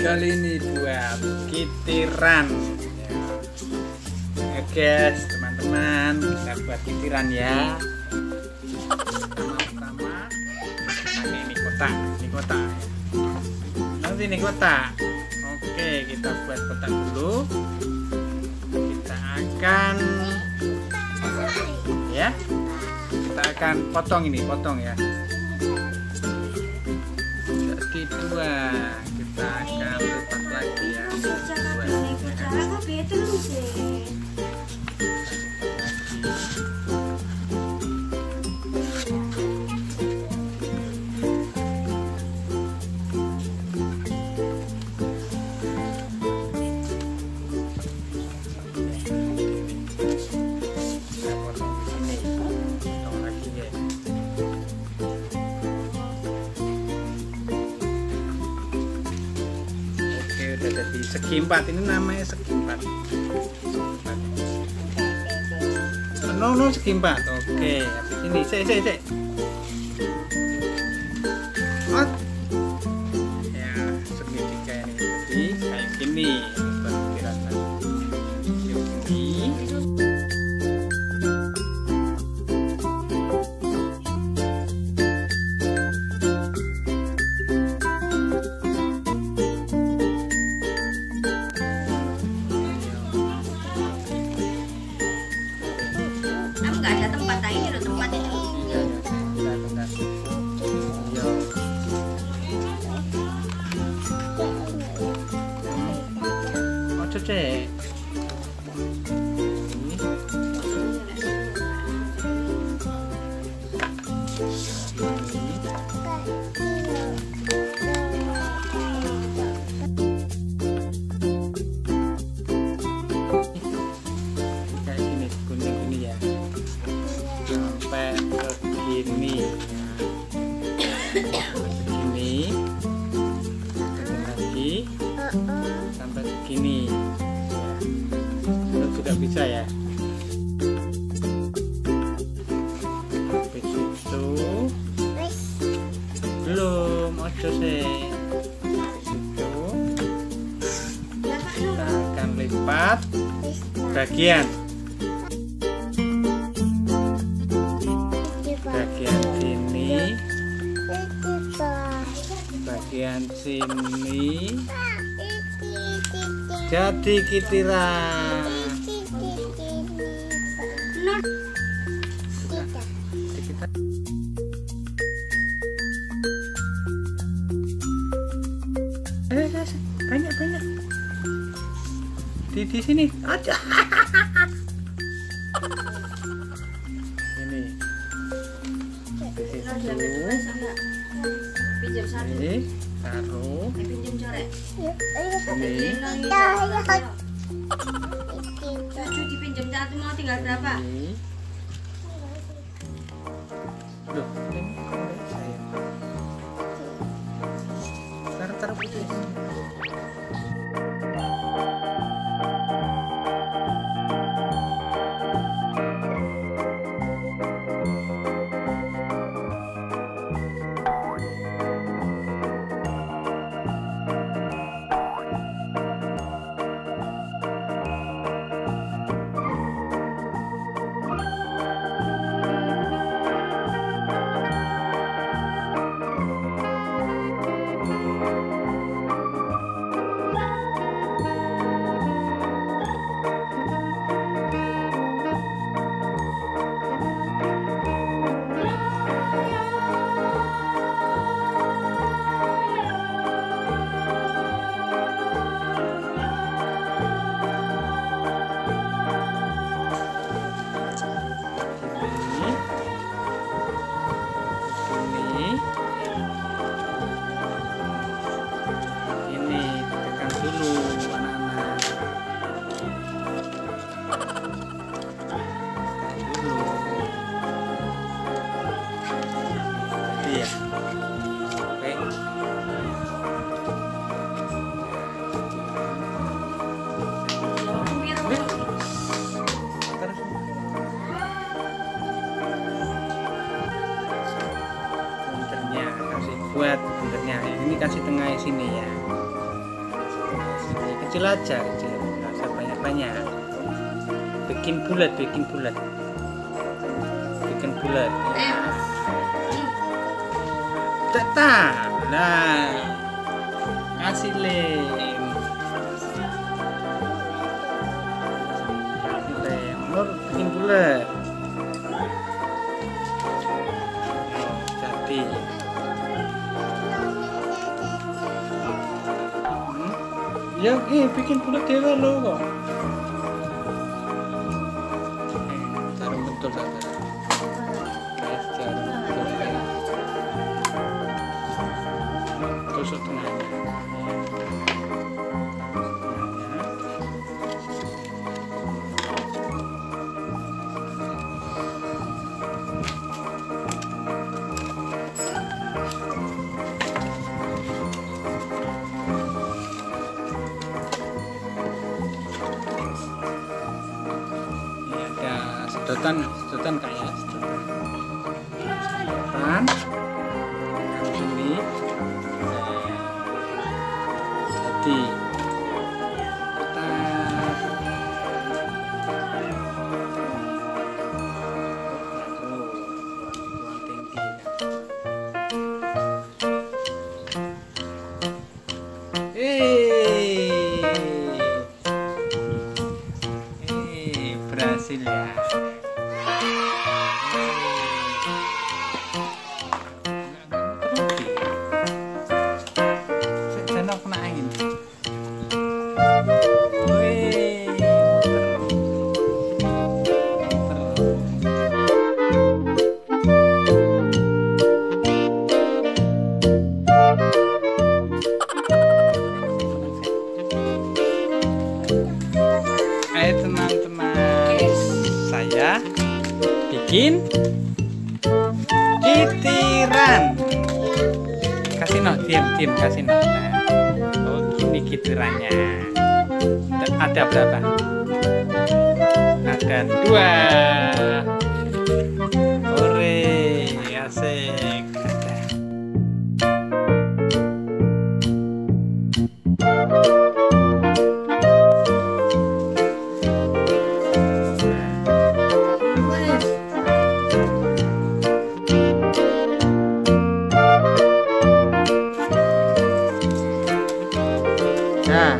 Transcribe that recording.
Kali ini buat kitiran ya. Guys, teman-teman, kita buat kitiran ya. Pertama, ini kotak ya. Nanti ini kotak. Oke, kita buat kotak dulu. Kita akan potong ya. Jadi dua, kita akan lipat lagi ya. Jadi segi empat, ini namanya segi empat. No, segi empat. Oke, habis ini saya. Ya, segitiga ini. Jadi kayak gini. Nggak ada tempat, nah ini loh tempat itu. Oh, cocok. Begini lagi sampai begini itu juga bisa ya. Habis itu belum ojo sih. Itu kita akan lipat bagian sini, bagian sini jadi kitiran. Banyak di sini aja. Ini pinjam satu. Ini taruh. Pinjam corek. Ini. Cucu dipinjam satu mau tinggal berapa? Loh, ini saya. Taruh putih. buat bentuknya. Ini kasih tengah sini ya. kecil aja, kecil, nggak usah banyak-banyak. Bikin bulat, bikin bulat. Bikin bulat. Tetap. Nah, kasih lem. Kasih lem. Nur bikin bulat. Jadi. Ya, bikin bulat dewa lo kok. Jarum betul saja. Guys, jarum betul guys. Tusuk tengahnya. Sedotan kayak sedotan ini jadi kertas berhasil ya. Kena angin. Ayo teman-teman, saya bikin kitiran. Kasih no, diam, kasih no. Oh, gini kitirannya. Ada berapa? Ada 2. Ore, asik. Nah,